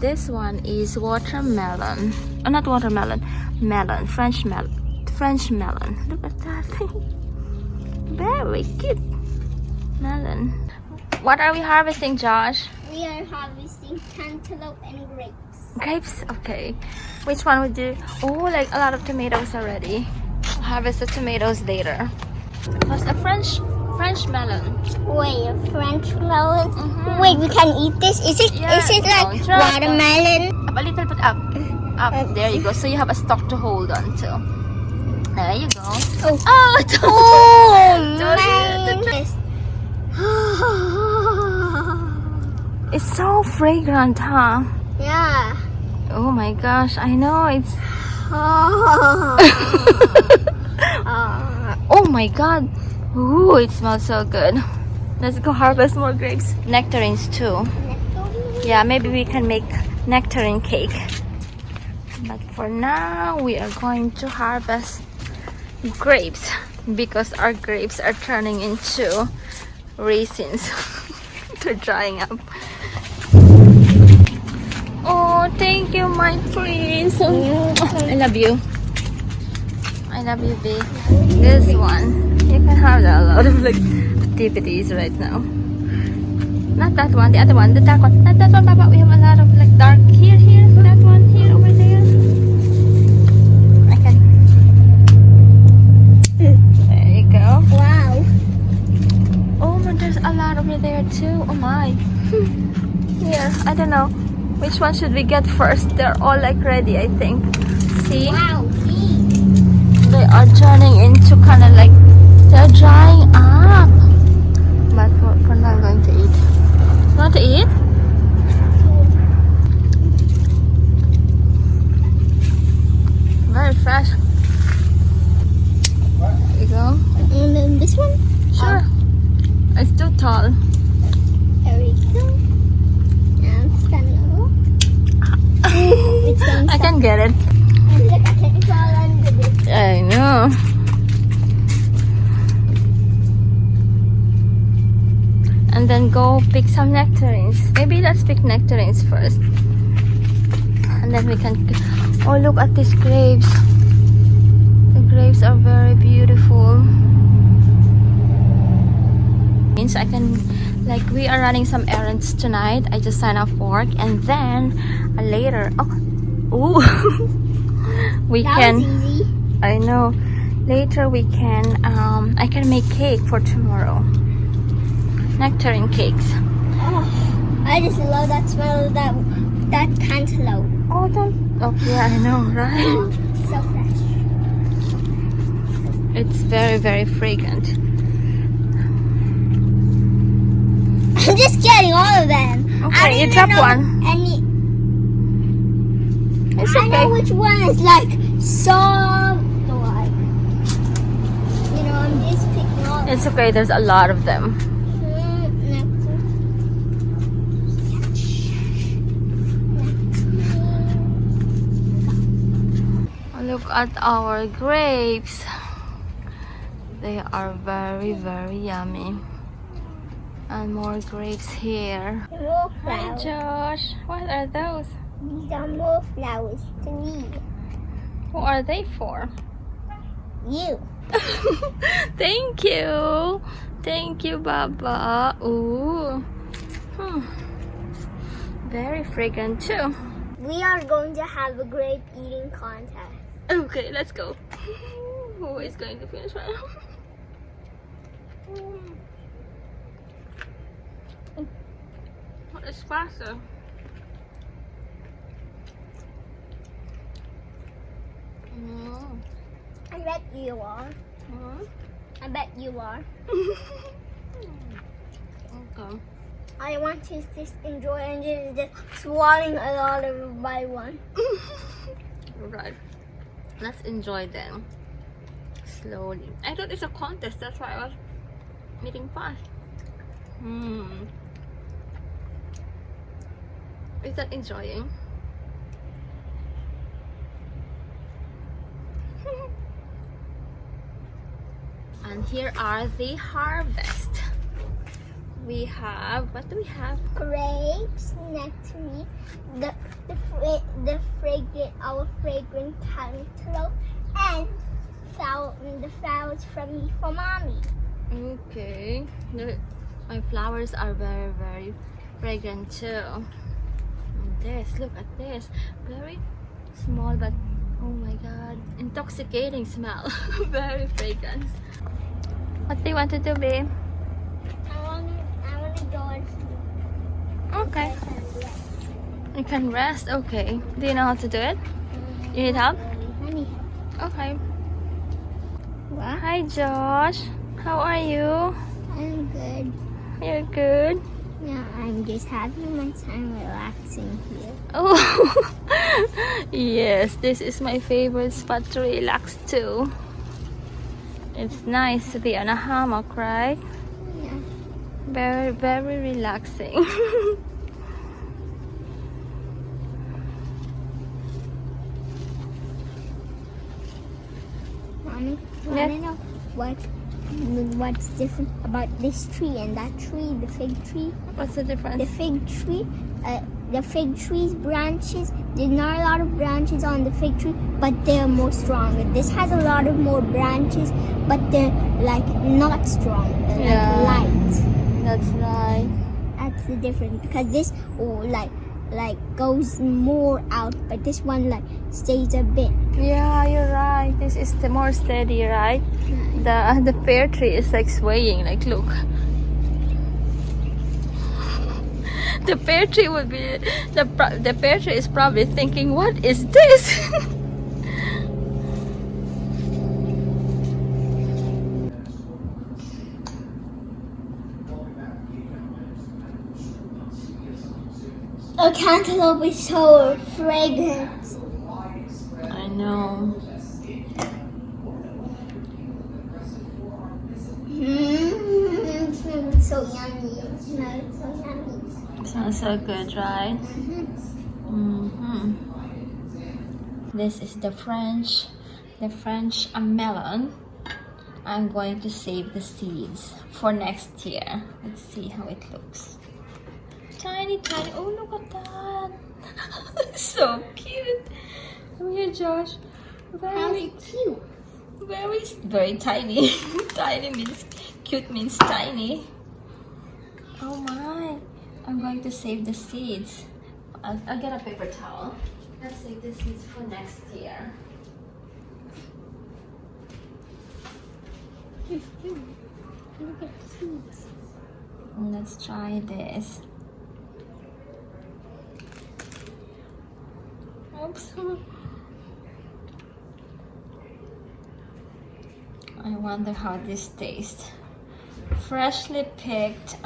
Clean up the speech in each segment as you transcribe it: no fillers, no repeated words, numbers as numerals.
this one is watermelon. Oh, not watermelon, melon, French melon. French melon. Look at that thing. Very cute. Melon. What are we harvesting, Josh? We are harvesting cantaloupe and grapes. Grapes? Okay. Which one would you... Oh, like a lot of tomatoes already. Harvest the tomatoes later. What's a French melon? Wait, a French melon? Wait, we can eat this? Is it like watermelon? Up a little bit up. Up. There you go. So you have a stalk to hold on to. There you go. Oh, It's so fragrant, huh? yeah. Oh my gosh, I know it's... Oh my god. Ooh, it smells so good. Let's go harvest more grapes. Nectarines too. Yeah, maybe we can make nectarine cake. But for now, we are going to harvest grapes because our grapes are turning into raisins. They're drying up. Oh, thank you, my prince. I love you. I love you, babe. This one, you can have a lot of like activities right now. Not that one, the other one, the dark one. Not that one, Papa. We have a lot of like dark here, that one, here, over there. I can. There you go. Wow. Oh, but there's a lot over there too. Oh my. Here, I don't know. Which one should we get first? They're all like ready, I think. See? Wow. They are turning into kind of like, they're drying up. But for now, I'm going to eat. You want to eat? Very fresh. There you go. And then this one? Sure. It's too tall. There we go. And stand up. I can get it. And look, I can fall under this. I know. And then go pick some nectarines. Maybe let's pick nectarines first. And then we can... Oh, look at these grapes. The grapes are very beautiful. Means I can... Like, we are running some errands tonight. I just signed up for work. And then later... Oh! Ooh! We That can... was easy. I know. Later we can, I can make cake for tomorrow. Nectarine cakes. Oh, I just love that smell of that cantaloupe. Oh, don't. Oh, yeah, I know, right? So fresh. It's very, very fragrant. I'm just getting all of them. Okay, you drop one. It's I know okay. which one is like soft, like, you know, I'm just picking all. It's okay, there's a lot of them. Look at our grapes. They are very, very yummy. And more grapes here. More Hi, flowers. Josh. What are those? These are more flowers to me. Who are they for? You. Thank you. Thank you, Baba. Ooh. Very fragrant too. We are going to have a grape eating contest. Okay, let's go. Who is going to finish one? What is faster? I bet you are. I bet you are. Okay. I want to just enjoy and just swallowing a lot of it by one. Right. Let's enjoy them slowly. I thought it's a contest, that's why I was eating fast. Is that enjoying? And here are the harvest. We have, what do we have? Grapes, nectarine, the fragrant, our fragrant cantaloupe, and the flowers from me for mommy. Okay. My flowers are very, very fragrant too. And this, look at this. Very small, but oh my god, intoxicating smell. Very fragrant. What do you want to do, babe? I wanna go and sleep. Okay. You can rest. Okay. Do you know how to do it? You need help? Honey. Okay. Hi, Josh. How are you? I'm good. You're good. Yeah, I'm just having my time relaxing here. Oh, yes. This is my favorite spot to relax too. It's nice to be on a hammock, right? Yeah. Very, very relaxing. Mommy, Yeah. wanna know what's different about this tree and that tree, the fig tree? What's the difference? The fig tree's branches, there's not a lot of branches on the fig tree, but they're more stronger. This has a lot of more branches, but they're like not strong. They're Yeah. like light. That's right. That's the difference, because this like goes more out, but this one like stays a bit. Yeah, you're right. This is the more steady, right? The pear tree is like swaying. Like, look. The pear tree would be the pear tree is probably thinking, "What is this?" A cantaloupe is so fragrant. I know. It smells so yummy. It smells so yummy. Sounds so good, right? This is the French melon. I'm going to save the seeds for next year. Let's see how it looks. Tiny, tiny. Oh, look at that. So cute. Come here, Josh. Very cute. very tiny. Tiny means cute, means tiny. Oh my. I'm going to save the seeds. I'll get a paper towel. Let's save the seeds for next year. Look at the seeds. Let's try this. Oops. I wonder how this tastes. Freshly picked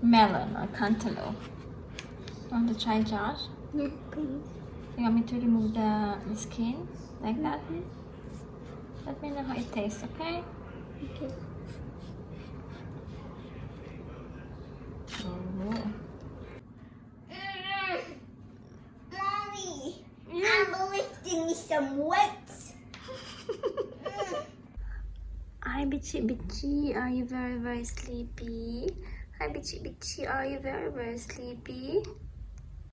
melon or cantaloupe. Want to try, Josh? Yeah, please. You want me to remove the skin like that? Let me know how it tastes, okay? Okay. Oh. Mommy, I'm lifting some weights. Hi, Bitchy Bitchy. Are you very, very sleepy? Hi, Bitchy Bitchy. Are you very, very sleepy?